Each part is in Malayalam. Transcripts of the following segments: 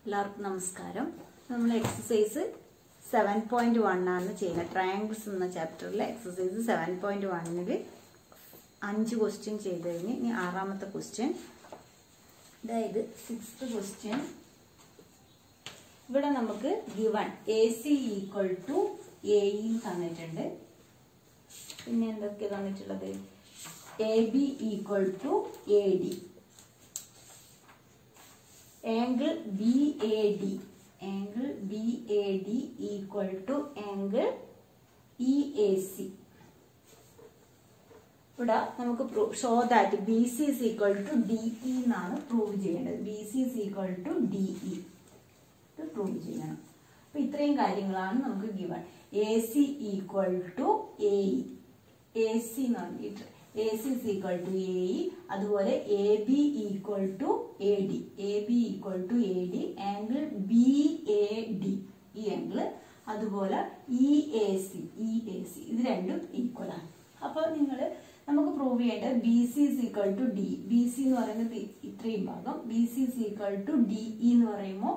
എല്ലാവർക്കും നമസ്കാരം. നമ്മൾ എക്സസൈസ് 7.1 ആണ് ചെയ്യുന്നത്. ട്രയാങ്കിൾസ് എന്ന ചാപ്റ്ററിലെ എക്സസൈസ് 7.1ൽ 5 ക്വസ്റ്റ്യൻ ചെയ്ത് കഴിഞ്ഞ് ഇനി ആറാമത്തെ ക്വസ്റ്റ്യൻ, അതായത് 6th ക്വസ്റ്റ്യൻ. ഇവിടെ നമുക്ക് given AC equal to AE തന്നിട്ടുണ്ട്. പിന്നെ എന്തൊക്കെ തന്നിട്ടുള്ളത്? AB equal to AD, angle BAD equal to angle EAC. ഇവിടെ നമുക്ക് show that BC is equal to DE എന്നാണ് പ്രൂവ് ചെയ്യേണ്ടത്. BC is equal to DE prove ചെയ്യണം. അപ്പൊ ഇത്രയും കാര്യങ്ങളാണ് നമുക്ക് given. AC equal to AE, AC എന്ന് പറഞ്ഞിട്ട് AC is equal to AE, അതുപോലെ AB equal to AD, AB equal to AD, angle BAD ഈ ആംഗിള്, അതുപോലെ EAC ഇത് രണ്ടും ഈക്വൽ ആണ്. അപ്പൊ നമുക്ക് പ്രൂവ് ചെയ്യേണ്ടത് BC is equal to D, BC എന്ന് പറയുന്നത് ഇത്രയും ഭാഗം, BC is equal to DE എന്ന് പറയുമ്പോൾ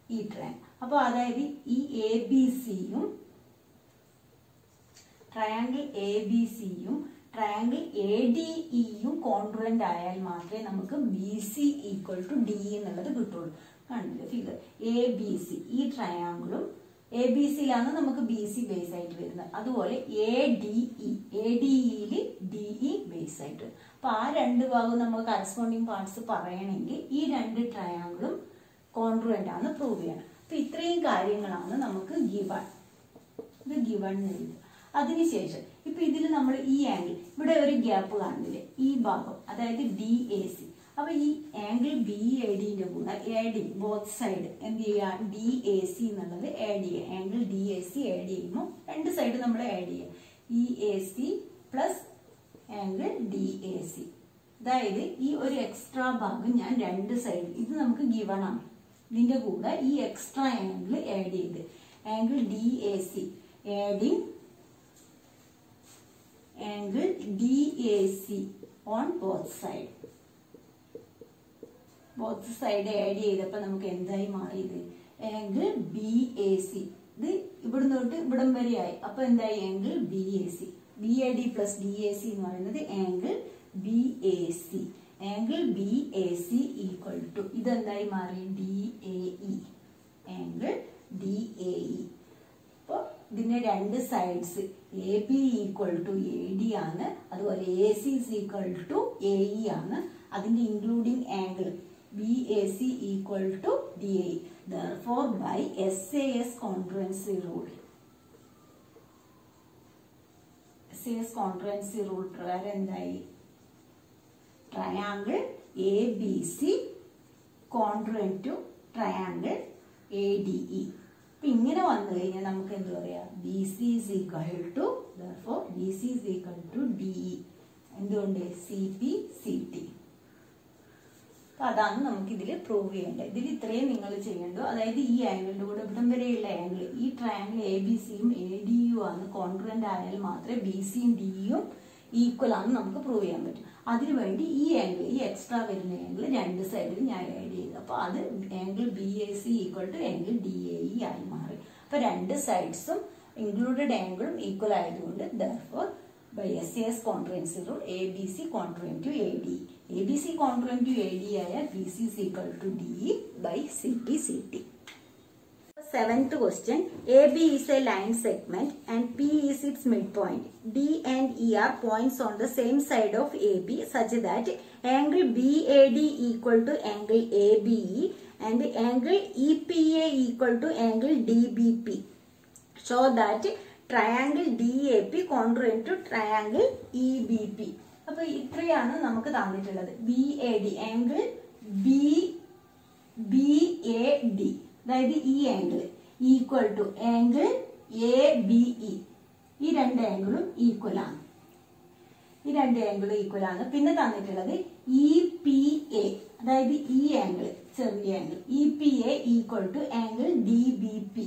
ഈ ട്രയാങ്കിൾ. അപ്പൊ അതായത് ഈ ABCയും ട്രയാങ്കിൾ ABCയും ട്രയാങ്കിൾ ADEയും കോൺഗ്രുവന്റ് ആയാൽ മാത്രമേ നമുക്ക് BC ഈക്വൽ ടു D എന്നുള്ളത് കിട്ടുള്ളൂ. കണ്ടില്ലേ ഫിഗർ? ABC ഈ ട്രയാങ്കിളും ABCയിലാണ് നമുക്ക് BC ബേസ് ആയിട്ട് വരുന്നത്. അതുപോലെ ADEയിൽ DE ബേസ് ആയിട്ട് വരും. അപ്പൊ ആ രണ്ട് ഭാഗവും നമുക്ക് കറസ്പോണ്ടിങ് പാർട്സ് പറയണമെങ്കിൽ ഈ രണ്ട് ട്രയാങ്കിളും കോൺഗ്രുവന്റ് ആണ് പ്രൂവ് ചെയ്യണം. അപ്പൊ ഇത്രയും കാര്യങ്ങളാണ് നമുക്ക് ഗിവൺ. ഇത് ഗിവൺ എഴുതുക. അതിനുശേഷം ഇപ്പൊ ഇതിൽ നമ്മൾ ഈ ആംഗിൾ, ഇവിടെ ഒരു ഗ്യാപ്പ് കാണുന്നില്ലേ ഈ ഭാഗം, അതായത് DAC. അപ്പൊ ഈ ആംഗിൾ BADന്റെ കൂടെ AD ബോത്ത് സൈഡ് എന്ത് ചെയ്യുക? DAC എന്നുള്ളത് ആഡ് ചെയ്യുക. ആംഗിൾ DAC ആഡ് ചെയ്യുമ്പോൾ രണ്ട് സൈഡ് നമ്മൾ ആഡ് ചെയ്യുക. EAC plus angle DAC. അതായത് ഈ ഒരു എക്സ്ട്രാ ഭാഗം ഞാൻ രണ്ട് സൈഡ്, ഇത് നമുക്ക് ഗിവൺ ആണ്. ഇതിന്റെ കൂടെ ഈ എക്സ്ട്രാ ആംഗിൾ ആഡ് ചെയ്ത് angle DAC adding angle DAC on both side add ചെയ്തപ്പോ നമുക്ക് എന്തായി മാറിയത്? Angle BAC. ഇത് ഇവിടുന്ന് തൊട്ട് ഇവിടം വരെ ആയി. അപ്പൊ എന്തായി? Angle BAC. BAD plus DAC എന്ന് പറയുന്നത് angle BAC. Angle BAC equal to ഇതെന്തായി മാറി? DAE. Angle DAE. അപ്പൊ ഇതിന്റെ രണ്ട് sides AB equal to AD ആണ്, അതുപോലെ AC ഈക്വൽ ടു AE ആണ്. അതിന്റെ including angle BAC equal to DAE. Therefore by SAS congruency rule, SAS congruency rule പ്രകാരം എന്തായി? Triangle ABC congruent to triangle ADE. ഇങ്ങനെ വന്നു കഴിഞ്ഞാൽ നമുക്ക് എന്ത് പറയാം? BC is equal to, therefore BC is equal to DE. എന്തുകൊണ്ട്? CP CT. അതാണ് നമുക്ക് ഇതിൽ പ്രൂവ് ചെയ്യേണ്ടത്. ഇതിൽ ഇത്രയും നിങ്ങൾ ചെയ്യേണ്ടു. അതായത് ഈ ആംഗിളിന്റെ കൂടെ ഇവിടം വരെയുള്ള ആംഗിൾ, ഈ ട്രയാങ്കിൾ ABCയും ADU ആണ് കോൺഗ്രുവന്റ് ആയാൽ മാത്രമേ BCയും DEയും ഈക്വൽ ആണെന്ന് നമുക്ക് പ്രൂവ് ചെയ്യാൻ പറ്റും. അതിനുവേണ്ടി ഈ ആംഗിൾ, ഈ എക്സ്ട്രാ വരുന്ന ആംഗിൾ രണ്ട് സൈഡിൽ ഞാൻ ആഡ് ചെയ്തു. അപ്പൊ അത് angle BAC equal to angle DAE ആയി മാറി. അപ്പൊ രണ്ട് സൈഡ്സും ഇൻക്ലൂഡഡ് ആംഗിളും ഈക്വൽ ആയതുകൊണ്ട് therefore by SAS congruency rule ABC congruent to ADE. ABC congruent to ADE ആയാൽ BC is equal to DE by CP CT. 7th question. AB is a line segment and P is its midpoint. D and E are points on the same side of AB such that angle BAD equal to angle ABE and angle EPA equal to angle DBP. Show that triangle DAP congruent to triangle EBP. അപ്പൊ ഇത്രയാണ് നമുക്ക് തന്നിട്ടുള്ളത്. BAD ആംഗിൾ BAD, അതായത് ഈ angle equal to angle ABE. ഈ രണ്ട് ആംഗിളും ഈക്വൽ ആണ്. പിന്നെ തന്നിട്ടുള്ളത് EPA, അതായത് ഈ ആംഗിൾ ചെറിയ angle EPA equal to angle DBP.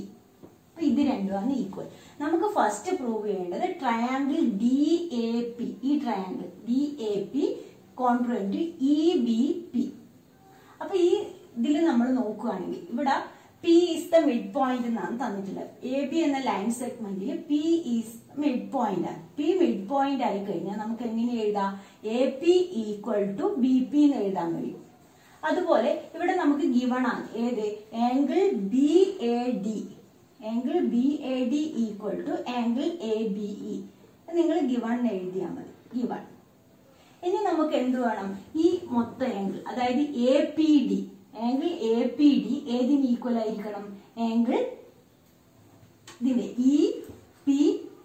അപ്പൊ ഇത് രണ്ടുമാണ് ഈക്വൽ. നമുക്ക് ഫസ്റ്റ് പ്രൂവ് ചെയ്യേണ്ടത് ട്രയാങ്കിൾ DAP, ഈ ട്രയാങ്കിൾ DAP കോൺഗ്രുവന്റ് EBP. അപ്പൊ ഈ ഇതിൽ നമ്മൾ നോക്കുകയാണെങ്കിൽ ഇവിടെ P is the mid point എന്നാണ് തന്നിട്ടുള്ളത്. എ ബി എന്ന ലൈൻ സെഗ്മെന്റിൽ പി ഈസ് മിഡ് പോയിന്റ് ആണ്. പി മിഡ് പോയിന്റ് ആയി കഴിഞ്ഞാൽ നമുക്ക് എങ്ങനെ എഴുതാം? A P equal to B P എന്ന് എഴുതാൻ കഴിയും. അതുപോലെ ഇവിടെ നമുക്ക് ഗിവൺ ആണ് ഏത്? Angle B A D. Angle B A D equal to angle A B E. നിങ്ങൾ ഗിവൺ എഴുതിയാൽ മതി. ഗിവൺ. ഇനി നമുക്ക് എന്ത് വേണം? ഈ മൊത്തം ആംഗിൾ, അതായത് A P D, angle A P D ഏതിന് ഈക്വൽ ആയിരിക്കണം? ആംഗിൾ ഇതിന്റെ E P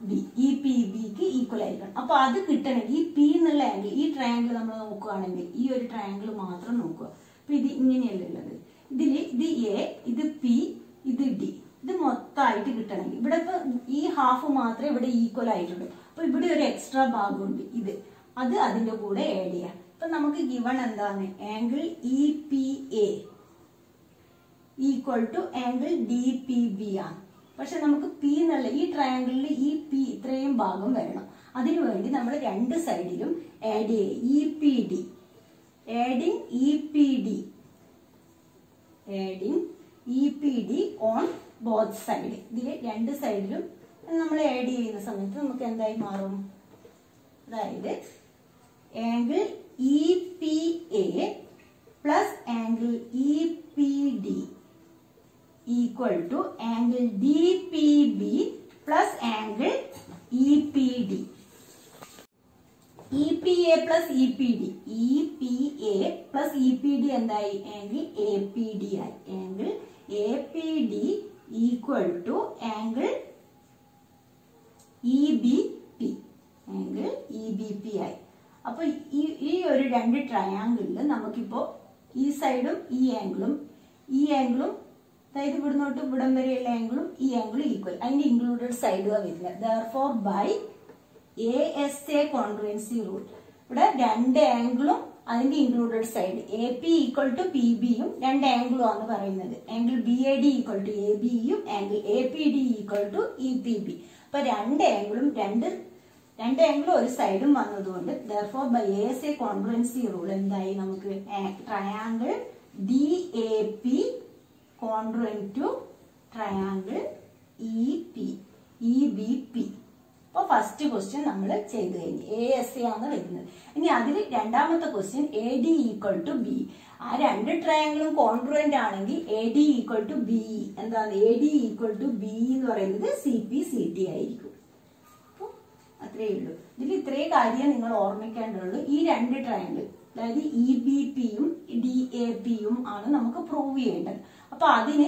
B, E P ബിക്ക് ഈക്വൽ ആയിരിക്കണം. അപ്പൊ അത് കിട്ടണമെങ്കിൽ ഈ പി എന്നുള്ള ആംഗിൾ, ഈ ട്രയാംഗിൾ നമ്മൾ നോക്കുകയാണെങ്കിൽ ഈ ഒരു ട്രയാംഗിൾ മാത്രം നോക്കുക. അപ്പൊ ഇത് ഇങ്ങനെയല്ല ഉള്ളത്. ഇതില് ഇത് എ, ഇത് പി, ഇത് ഡി, ഇത് മൊത്തമായിട്ട് കിട്ടണമെങ്കിൽ ഇവിടെ ഇപ്പൊ ഈ ഹാഫ് മാത്രമേ ഇവിടെ ഈക്വൽ ആയിട്ടുള്ളൂ. അപ്പൊ ഇവിടെ ഒരു എക്സ്ട്രാ ഭാഗമുണ്ട്, ഇത് അത് അതിന്റെ കൂടെ ആഡ് ചെയ്യാം. അപ്പൊ നമുക്ക് ഗിവൺ എന്താണ്? Angle E P A equal to angle D P B ആണ്. പക്ഷെ നമുക്ക് പി എന്നുള്ള ഈ ട്രയാംഗിളിൽ ഈ പി ഇത്രയും ഭാഗം വരണം. അതിനുവേണ്ടി നമ്മൾ രണ്ട് സൈഡിലും ആഡ് ചെയ്യും. E P D, adding E P D, adding E P D on both side. ഇതിൽ രണ്ട് സൈഡിലും നമ്മൾ ആഡ് ചെയ്യുന്ന സമയത്ത് നമുക്ക് എന്തായി മാറും? അതായത് angle E P A plus angle E P D equal to angle D P B plus angle E P D. E P A plus E P D, E P A plus E P D എന്തായി? ആംഗിൾ എ പി ഡി ആയി. Angle A P D equal to angle E B P, angle E B P ആയി. അപ്പൊ ഈ ഒരു രണ്ട് ട്രയാംഗിളിൽ നമുക്കിപ്പോ ഈ സൈഡും ഈ ആംഗിളും അതായത് ഇവിടുന്നോട്ട് ഇവിടം വരെയുള്ള ആംഗിളും ഈ ആംഗിളും ഈക്വൽ, അതിന്റെ ഇൻക്ലൂഡഡ് സൈഡും വരില്ല. Therefore by ASA congruency rule ഇവിടെ രണ്ട് ആംഗിളും അതിന്റെ included side A P equal to P ബിയും രണ്ട് ആംഗിളും ആണ് പറയുന്നത്. Angle B A D equal to A ബിയും angle A P D equal to E P B. അപ്പൊ രണ്ട് ആംഗിളും ഒരു സൈഡും വന്നതുകൊണ്ട് therefore by ASA congruency rule എന്തായി? നമുക്ക് triangle D A P congruent to triangle E B P. അപ്പൊ ഫസ്റ്റ് ക്വസ്റ്റ്യൻ നമ്മൾ ചെയ്ത് കഴിഞ്ഞു. ASA ആണ് വരുന്നത്. ഇനി അതിൽ രണ്ടാമത്തെ question A D equal to B. ആ രണ്ട് ട്രയാംഗിളും കോൺഗ്രുവന്റ് ആണെങ്കിൽ എ ഡി ഈക്വൽ ടു ബി. എന്താണ്? A D equal to B എന്ന് പറയുന്നത് സി പി സി ടി ആയിരിക്കും. അപ്പൊ അത്രയേ ഉള്ളൂ. ഇതിൽ ഇത്രയും കാര്യം നിങ്ങൾ ഓർമ്മിക്കേണ്ടതുള്ളൂ. ഈ രണ്ട് ട്രയാംഗിൾ, അതായത് ഇ ബി പിയും ഡി എ പിയും ആണ് നമുക്ക് പ്രൂവ് ചെയ്യേണ്ടത്. അപ്പൊ അതിന്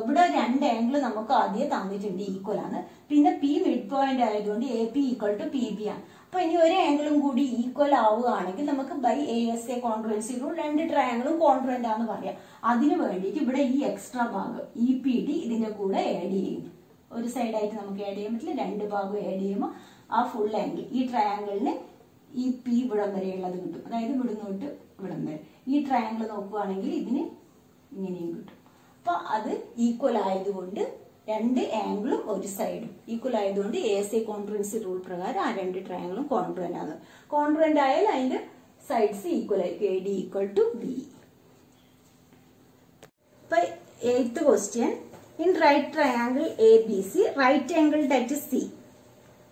ഇവിടെ രണ്ട് ആംഗിൾ നമുക്ക് ആദ്യം തന്നിട്ടുണ്ട്, ഈക്വൽ ആണ്. പിന്നെ പി മിഡ് പോയിന്റ് ആയതുകൊണ്ട് A P equal to P B ആണ്. അപ്പൊ ഇനി ഒരു ആംഗിളും കൂടി ഈക്വൽ ആവുകയാണെങ്കിൽ നമുക്ക് ബൈ ASA കോൺഗ്രുവൻസി റൂൾ രണ്ട് ട്രയാംഗിളും കോൺഗ്രുവന്റ് ആണെന്ന് പറയാം. അതിന് വേണ്ടിയിട്ട് ഇവിടെ ഈ എക്സ്ട്രാ ഭാഗം ഇ പി ഡി ഇതിന്റെ കൂടെ ആഡ് ചെയ്യും. ഒരു സൈഡായിട്ട് നമുക്ക് ആഡ് ചെയ്യാൻ പറ്റില്ല, രണ്ട് ഭാഗം ആഡ് ചെയ്യുമ്പോൾ ആ ഫുൾ ആംഗിൾ ഈ ട്രയാംഗിളിന് ഈ പി ഇവിടം വരെയുള്ളത് കിട്ടും. അതായത് ഇവിടുന്നോട്ട് ഇവിടം വരെ ഈ ട്രയാംഗിൾ നോക്കുകയാണെങ്കിൽ ഇതിന് ഇങ്ങനെയും കിട്ടും. അപ്പൊ അത് ഈക്വൽ ആയതുകൊണ്ട് രണ്ട് ആംഗിളും ഒരു സൈഡും ഈക്വൽ ആയതുകൊണ്ട് ASA കോൺഗ്രുവൻസി റൂൾ പ്രകാരം ആ രണ്ട് ട്രയാംഗിളും കോൺഗ്രുവന്റ് ആണ്. കോൺഗ്രുവന്റ് ആയാൽ അതിന്റെ സൈഡ്സ് ഈക്വൽ ആയിരിക്കും. AD equal to B. ഇപ്പൊ 8th question, in right triangle ABC right angle that is C.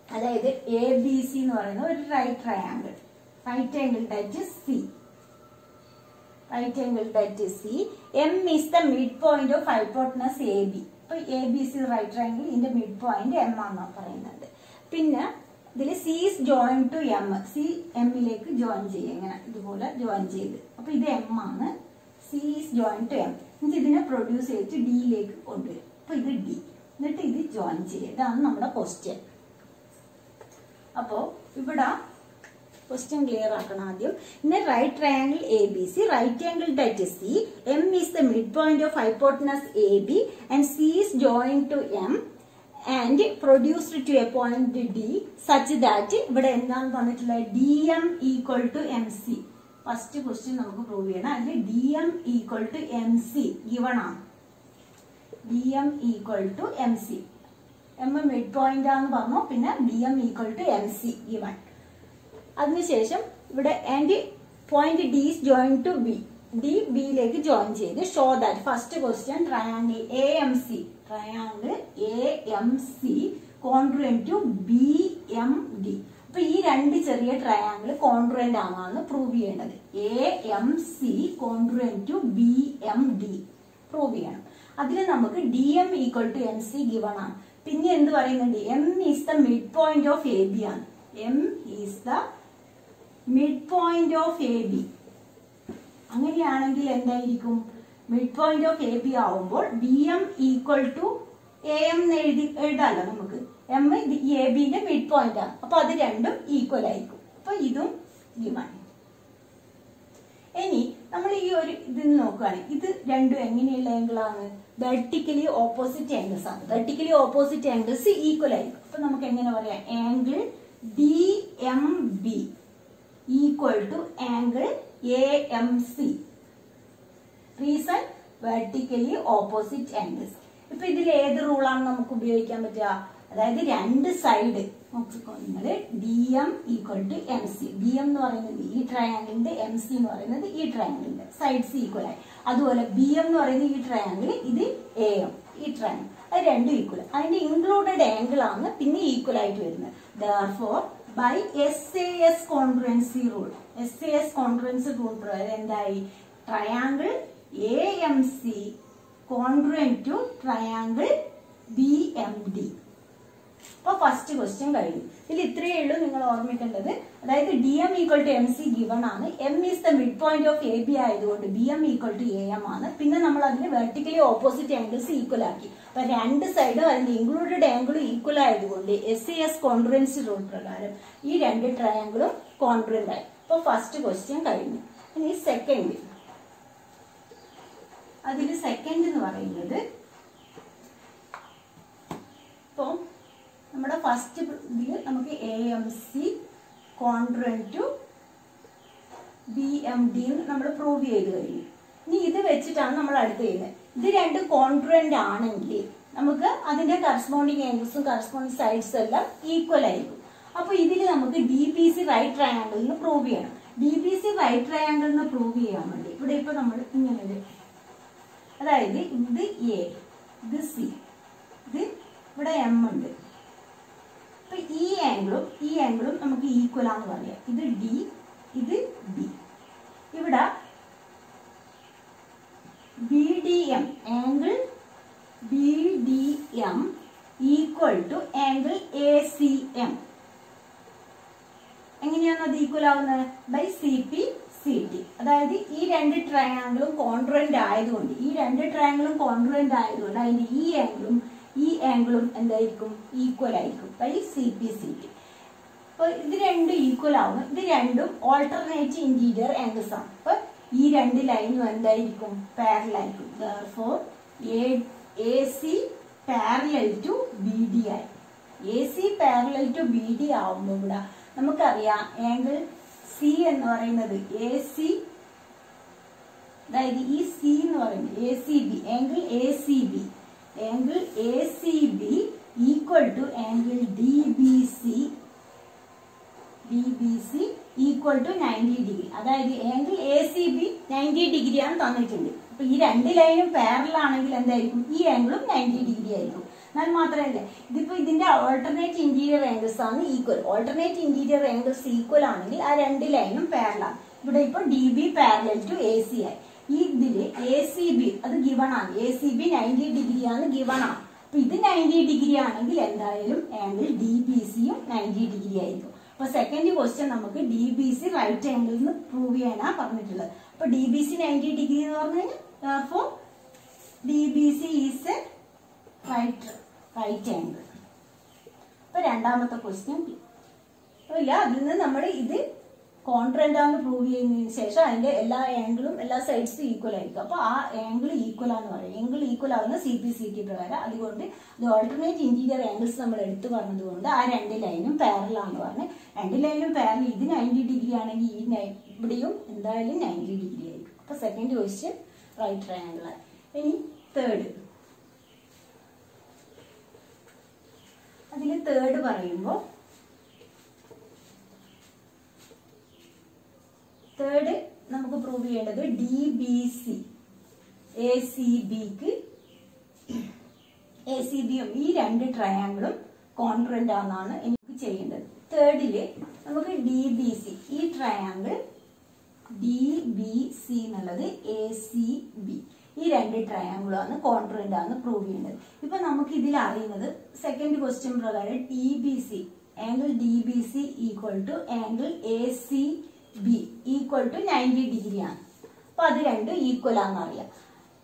അതായത് ABC എന്ന് പറയുന്ന ഒരു right triangle, right angle that is C. Right angle that is C. M is the midpoint of hypotenuse AB. So ABC right triangle in the midpoint M ആണ് പറയുന്നത്. പിന്നെ ഇതിൽ C is joined to M. C M lake join ചെയ്യും. ഇങ്ങനെ ഇതുപോലെ ജോയിൻ ചെയ്ത്. അപ്പൊ ഇത് M ആണ്. C is joined to M. എന്നിട്ട് ഇതിനെ പ്രൊഡ്യൂസ് ചെയ്തിട്ട് D ലേക്ക് കൊണ്ടുവരും. അപ്പൊ ഇത് D. എന്നിട്ട് ഇത് ജോയിൻ ചെയ്യും. ഇതാണ് നമ്മുടെ ക്വസ്റ്റ്യൻ. അപ്പോ ഇവിടെ ക്വസ്റ്റ്യൻ ക്ലിയർ ആക്കണം ആദ്യം. In a right triangle ABC, right angle that is C, M is the midpoint of hypotenuse AB and C is joined to M and produced to a point D such that ഇവിടെ എന്താണ് പറഞ്ഞിട്ടുള്ളത്? DM equal to MC. First question നമുക്ക് പ്രൂവ് ചെയ്യണം. അതിൽ DM equal to MC given ആണ്. DM equal to MC. M mid point ആണെന്ന് പറഞ്ഞു. പിന്നെ DM equal to MC given. അതിനുശേഷം ഇവിടെ and point D is joined to B. D ബിയിലേക്ക് ജോയിൻ ചെയ്ത് show that first question triangle A M C congruent to B M D. അപ്പൊ ഈ രണ്ട് ചെറിയ ട്രയാങ്കിൾ കോൺട്രുവന്റ് ആണെന്ന് പ്രൂവ് ചെയ്യേണ്ടത്. A M C congruent to B M D prove ചെയ്യണം. അതിൽ നമുക്ക് D M equal to M C given ആണ്. പിന്നെ എന്ത് പറയുന്നുണ്ട്? M is the mid point of A B ആണ്. M is the mid point of A B. അങ്ങനെയാണെങ്കിൽ എന്തായിരിക്കും? Midpoint of A B ആവുമ്പോൾ B M equal to A M എഴുതാമല്ലോ നമുക്ക്. എം എ ബിന്റെ മിഡ് പോയിന്റ് ആണ്. അപ്പൊ അത് രണ്ടും ഈക്വൽ ആയിരിക്കും. അപ്പൊ ഇതും ഗിവൺ. ഇനി നമ്മൾ ഈ ഒരു ഇതിൽ നോക്കുകയാണെങ്കിൽ ഇത് രണ്ടും എങ്ങനെയുള്ള ആംഗിളാണ്? വെർട്ടിക്കലി ഓപ്പോസിറ്റ് ആംഗിൾസ് ആണ്. വെർട്ടിക്കലി ഓപ്പോസിറ്റ് ആംഗിൾസ് ഈക്വൽ ആയിരിക്കും. അപ്പൊ നമുക്ക് എങ്ങനെ പറയാം? Angle D M B equal to angle A M C. Reason vertically opposite angles. ഇപ്പൊ ഇതിൽ ഏത് റൂളാണ് നമുക്ക് ഉപയോഗിക്കാൻ പറ്റുക? അതായത് രണ്ട് സൈഡ് നോക്കിക്കൊള്ളുന്നത് D M equal to M C. D M എന്ന് പറയുന്നത് ഈ ട്രയാങ്കിളിന്റെ, എം സി എന്ന് പറയുന്നത് ഈ ട്രയാങ്കിളിന്റെ. സൈഡ്സ് ഈക്വൽ ആയി. അതുപോലെ ബി എം എന്ന് പറയുന്നത് ഈ ട്രയാങ്കിൾ, ഇത് എ എം ഈ ട്രയാങ്കിൾ. അത് രണ്ടും ഈക്വൽ. അതിന്റെ ഇൻക്ലൂഡഡ് ആംഗിൾ ആണ് പിന്നെ ഈക്വൽ ആയിട്ട് വരുന്നത്. Therefore by SAS congruency rule, SAS congruency rule പ്രകാരം എന്തായി? Triangle AMC congruent to triangle BMD. അപ്പൊ ഫസ്റ്റ് ക്വസ്റ്റ്യൻ കഴിഞ്ഞു. ഇതിൽ ഇത്രയേ ഉള്ളൂ നിങ്ങൾ ഓർമ്മിക്കേണ്ടത്. അതായത് D M equal to M C given ആണ്. M is the mid point of A B ആയതുകൊണ്ട് B M equal to A M ആണ്. പിന്നെ നമ്മൾ അതിന് വെർട്ടിക്കലി ഓപ്പോസിറ്റ് ആംഗിൾസ് ഈക്വൽ ആക്കി. അപ്പൊ രണ്ട് സൈഡും അതിന്റെ ഇൻക്ലൂഡഡ് ആംഗിളും ഈക്വൽ ആയതുകൊണ്ട് SAS കോൺട്രുവൻസി റൂൾ പ്രകാരം ഈ രണ്ട് ട്രയാങ്കിളും കോൺട്രുവന്റ് ആയി. അപ്പൊ ഫസ്റ്റ് ക്വസ്റ്റ്യൻ കഴിഞ്ഞു. ഇനി സെക്കൻഡ്. അതിൽ സെക്കൻഡ് എന്ന് പറയുന്നത് ഇപ്പൊ നമ്മുടെ ഫസ്റ്റ് ഇതിൽ നമുക്ക് AMC കോൺട്രുവന്റ് ടു BMD നമ്മൾ പ്രൂവ് ചെയ്ത് കഴിഞ്ഞു. ഇനി ഇത് വെച്ചിട്ടാണ് നമ്മൾ അടുത്ത് ചെയ്യുന്നത്. ഇത് രണ്ടും കോൺട്രുവന്റ് ആണെങ്കിൽ നമുക്ക് അതിന്റെ കറസ്പോണ്ടിങ് ആംഗിൾസും കറസ്പോണ്ടിങ് സൈഡ്സും എല്ലാം ഈക്വൽ ആയിരിക്കും. അപ്പൊ ഇതിൽ നമുക്ക് DBC റൈറ്റ് ട്രയാങ്കിളിന് പ്രൂവ് ചെയ്യണം. DBC റൈറ്റ് ട്രയാങ്കിളിന് പ്രൂവ് ചെയ്യാൻ വേണ്ടി ഇവിടെ ഇപ്പൊ നമ്മൾ ഇങ്ങനെ, അതായത് ഇത് A, ഇത് C, ഇത് ഇവിടെ M ഉണ്ട്. അപ്പൊ ഈ ആംഗിളും നമുക്ക് ഈക്വൽ ആണെന്ന് പറയാം. ഇത് D, ഇത് B. ഇവിടെ BDM angle BDM equal to angle ACM. എങ്ങനെയാണ് അത് ഈക്വൽ ആവുന്നത്? By CP CT. അതായത് ഈ രണ്ട് ട്രയാങ്കിളും കോൺട്രുവന്റ് ആയതുകൊണ്ട് അതിന്റെ ഈ ആംഗിളും എന്തായിരിക്കും? ഈക്വൽ ആയിരിക്കും ബൈ CP CT. അപ്പൊ ഇത് രണ്ടും ഈക്വൽ ആവും. ഇത് രണ്ടും ഓൾട്ടർനേറ്റ് ഇന്റീരിയർ ആംഗിൾസ് ആണ്. അപ്പൊ ഈ രണ്ട് ലൈനും എന്തായിരിക്കും? പാരലൽ ആയിരിക്കും. Therefore AC parallel to BD ആയി. AC പാരലൽ ടു BD ആവുമ്പോൾ ഇവിടെ നമുക്കറിയാം ആംഗിൾ C എന്ന് പറയുന്നത് AC, അതായത് ഈ C എന്ന് പറയുന്നത് ACB, angle ACB equal to angle DBC equal to 90 degree. അതായത് ആംഗിൾ ACB 90 ഡിഗ്രി ആണ് തന്നിട്ടുണ്ട്. അപ്പൊ ഈ രണ്ട് ലൈനും പാരലൽ ആണെങ്കിൽ എന്തായിരിക്കും? ഈ ആംഗിളും 90 ഡിഗ്രി ആയിരിക്കും. എന്നാൽ മാത്രമല്ല ഇതിപ്പോ ഇതിന്റെ ഓൾട്ടർനേറ്റ് ഇന്റീരിയർ ആംഗിൾസ് ആണ് equal. Alternate interior angles equal ആണെങ്കിൽ ആ രണ്ട് ലൈനും പാരലൽ ആണ്. ഇവിടെ ഇപ്പൊ DB പാരലൽ ടു AC ആയി. ഈ ഇതില് ACB അത് ഗിവൺ ആണ്. ACB 90 ഡിഗ്രി ആണ് ഗിവൺ ആണ്. അപ്പൊ ഇത് 90 ഡിഗ്രി ആണെങ്കിൽ എന്തായാലും ആംഗിൾ DBCയും 90 ഡിഗ്രി ആയിരിക്കും. അപ്പൊ സെക്കൻഡ് ക്വസ്റ്റ്യൻ നമുക്ക് DBC റൈറ്റ് ആംഗിൾ എന്ന് പ്രൂവ് ചെയ്യാനാണ് പറഞ്ഞിട്ടുള്ളത്. അപ്പൊ DBC 90 ഡിഗ്രി എന്ന് പറഞ്ഞു കഴിഞ്ഞാൽ therefore DBC is a right angle. അപ്പൊ രണ്ടാമത്തെ ക്വസ്റ്റ്യൻ ഇല്ല. അതിൽ നിന്ന് നമ്മൾ ഇത് കോൺട്രുവന്റ് ആണെന്ന് പ്രൂവ് ചെയ്യുന്നതിന് ശേഷം അതിന്റെ എല്ലാ ആംഗിളും എല്ലാ സൈഡ്സും ഈക്വൽ ആയിരിക്കും. അപ്പൊ ആ ആംഗിൾ ഈക്വൽ ആണെന്ന് പറയും. ആംഗിൾ ഈക്വൽ ആവുന്ന CP CT പ്രകാരം. അതുകൊണ്ട് ഇത് ഓൾട്ടർനേറ്റ് ഇന്റീരിയർ ആംഗിൾസ് നമ്മൾ എടുത്തു പറഞ്ഞതുകൊണ്ട് ആ രണ്ട് ലൈനും പാരലൽ ആണെന്ന് പറഞ്ഞു. രണ്ട് ലൈനും പാരലൽ. ഇത് 90 ഡിഗ്രി ആണെങ്കിൽ ഈ ഇവിടെയും എന്തായാലും 90 ഡിഗ്രി ആയിരിക്കും. അപ്പൊ സെക്കൻഡ് ക്വസ്റ്റ്യൻ റൈറ്റ് ട്രയാങ്കിൾ ആണ്. ഇനി തേർഡ്. അതിൽ തേർഡ് പറയുമ്പോൾ നമുക്ക് പ്രൂവ് ചെയ്യേണ്ടത് DBC ACBക്ക് ACBയും ഈ രണ്ട് ട്രയാങ്കിളും കോൺഗ്രന്റ് ആണെന്നാണ് എനിക്ക് ചെയ്യേണ്ടത്. തേർഡില് നമുക്ക് DBC ഈ ട്രയാങ്കിൾ DBC എന്നുള്ളത് ACB ഈ രണ്ട് ട്രയാങ്കിളാണ് കോൺഗ്രന്റ് ആണ് പ്രൂവ് ചെയ്യേണ്ടത്. ഇപ്പൊ നമുക്ക് ഇതിൽ അറിയുന്നത് സെക്കൻഡ് ക്വസ്റ്റ്യൻ പ്രകാരം angle DBC equal to angle ACB equal to 90 degree ആണ്. അപ്പൊ അത് രണ്ടും ഈക്വൽ ആണെന്ന് അറിയാം.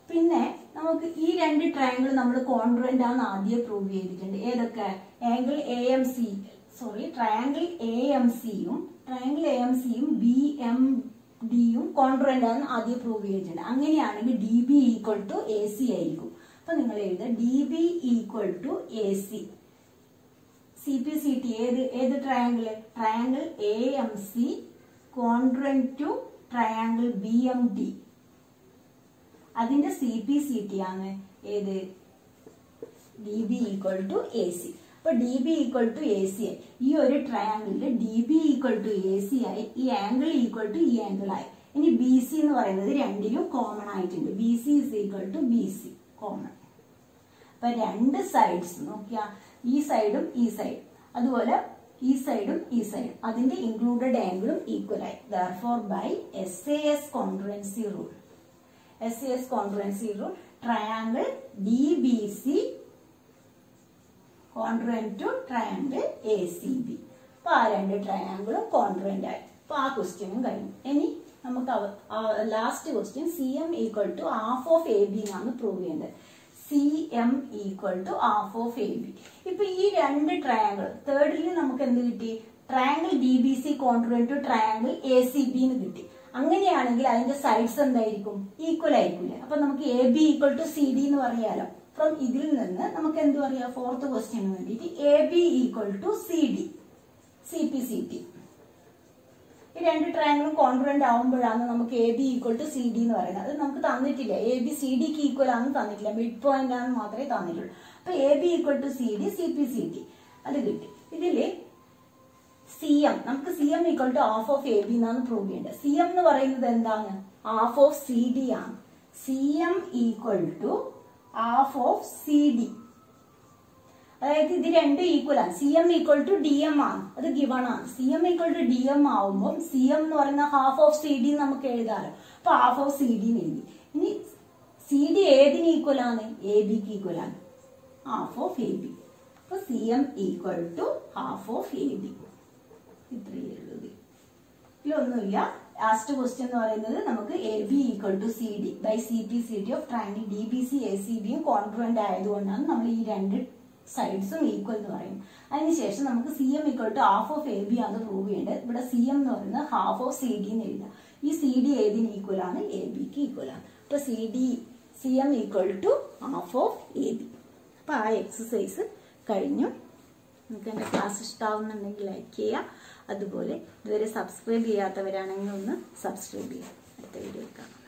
പിന്നെ നമുക്ക് ഈ രണ്ട് ട്രയാങ്കിൾ നമ്മൾ കോൺഗ്രന്റ് ആണ് ആദ്യം പ്രൂവ് ചെയ്തിട്ടുണ്ട്. ഏതൊക്കെ? ട്രയാങ്കിൾ AMCയും BMDയും കോൺഗ്രന്റ് ആണ് ആദ്യം പ്രൂവ് ചെയ്തിട്ടുണ്ട്. അങ്ങനെയാണെങ്കിൽ DB ഈക്വൽ ടു AC ആയിരിക്കും. അപ്പൊ നിങ്ങൾ എഴുതുക DB equal to AC. CPCT ഏത് triangle AMC congruent to triangle BMD. അതിന്റെ CPCT ആണ് ഏത്? DB equal to AC. അപ്പൊ DB ഈക്വൽ ടു AC ആയി. ഈ ഒരു ട്രയാങ്കിളില് DB ഈക്വൽ ടു AC ആയി. ഈ ആംഗിൾ ഈക്വൽ ടു ഈ ആംഗിൾ ആയി. ഇനി BC എന്ന് പറയുന്നത് രണ്ടിലും കോമൺ ആയിട്ടുണ്ട്. BC is equal to BC common. അപ്പൊ രണ്ട് സൈഡ്സ് നോക്കിയാ, ഈ സൈഡും ഈ സൈഡും, അതുപോലെ ഈ സൈഡും ഈ സൈഡും, അതിന്റെ ഇൻക്ലൂഡഡ് ആംഗിളും ഈക്വൽ ആയി. Therefore by SAS congruency rule triangle DBC congruent to triangle ACB. അപ്പൊ ആ രണ്ട് ട്രയാങ്കിളും കോൺഗ്രന്റ് ആയി. അപ്പൊ ആ ക്വസ്റ്റ്യനും കഴിഞ്ഞു. ഇനി നമുക്ക് last question CM equal to half of AB എന്നാണ് പ്രൂവ് ചെയ്യേണ്ടത്. CM equal to half of AB. ഇപ്പൊ ഈ രണ്ട് ട്രയാങ്കിൾ തേർഡിൽ നമുക്ക് എന്ത് കിട്ടി? Triangle DBC congruent to triangle ACB എന്ന് കിട്ടി. അങ്ങനെയാണെങ്കിൽ അതിന്റെ സൈഡ്സ് എന്തായിരിക്കും? ഈക്വൽ ആയിരിക്കില്ല. അപ്പൊ നമുക്ക് AB ഈക്വൽ ടു CD എന്ന് പറയാലോ. ഫ്രം ഇതിൽ നിന്ന് നമുക്ക് എന്ത് പറയാം? ഫോർത്ത് ക്വസ്റ്റ്യന് വേണ്ടിയിട്ട് AB equal to CD CPCT. ഈ രണ്ട് ട്രയാങ്കിളും കോൺഗ്രന്റ് ആവുമ്പോഴാണ് നമുക്ക് AB ഈക്വൽ ടു CD എന്ന് പറയുന്നത്. അത് നമുക്ക് തന്നിട്ടില്ല. AB CDക്ക് ഈക്വൽ ആണെന്ന് തന്നിട്ടില്ല, മിഡ് പോയിന്റ് ആണെന്ന് മാത്രമേ തന്നിട്ടുള്ളൂ. അപ്പൊ AB equal to CD CPCT അത് കിട്ടി. ഇതില് CM നമുക്ക് CM equal to half of AB എന്നാണ് പ്രൂവ് ചെയ്യേണ്ടത്. CM എന്ന് പറയുന്നത് എന്താണ്? ഹാഫ് ഓഫ് CD ആണ്. CM equal to half of CD. അതായത് ഇത് രണ്ടും ഈക്വൽ ആണ്. CM ഈക്വൽ ടു DM ആണ്, അത് ഗിവൺ ആണ്. CM ഈക്വൽ ടു DM ആവുമ്പോൾ CM എന്ന് പറയുന്ന ഹാഫ് ഓഫ് CD നമുക്ക് എഴുതാമല്ലോ. അപ്പൊ ഹാഫ് ഓഫ് CD എഴുതി. ഇനി CD ഏതിന് ഈക്വൽ ആണ്? ABക്ക് ഈക്വൽ ആണ്, ഹാഫ് ഓഫ് AB. അപ്പൊ CM equal to half of AB. ഇത്രയേ ഉള്ളൂ. ഇതിലൊന്നുമില്ല. ലാസ്റ്റ് ക്വസ്റ്റ്യൻ എന്ന് പറയുന്നത് നമുക്ക് AB ഈക്വൽ ടു CD ബൈ CPCT ഓഫ് ട്രയാങ്കിൾ DBC ACBയും കോൺഗ്രന്റ് ആയതുകൊണ്ടാണ് നമ്മൾ ഈ രണ്ട് സൈഡ്സും ഈക്വൽ എന്ന് പറയും. അതിനുശേഷം നമുക്ക് CM equal to half of AB ആണ് പ്രൂവ് ചെയ്യേണ്ടത്. ഇവിടെ CM എന്ന് പറയുന്നത് ഹാഫ് ഓഫ് CD എന്ന് എഴുതാം. ഈ CD ഏതിന് ഈക്വൽ ആണ്? ABക്ക് ഈക്വൽ ആണ്. അപ്പൊ CM equal to half of AB. അപ്പൊ ആ എക്സസൈസ് കഴിഞ്ഞു. നിങ്ങൾക്ക് എൻ്റെ ക്ലാസ് ഇഷ്ടമാവുന്നുണ്ടെങ്കിൽ ലൈക്ക് ചെയ്യുക. അതുപോലെ ഇതുവരെ സബ്സ്ക്രൈബ് ചെയ്യാത്തവരാണെങ്കിൽ ഒന്ന് സബ്സ്ക്രൈബ് ചെയ്യുക. അടുത്ത വീഡിയോ കാണാം.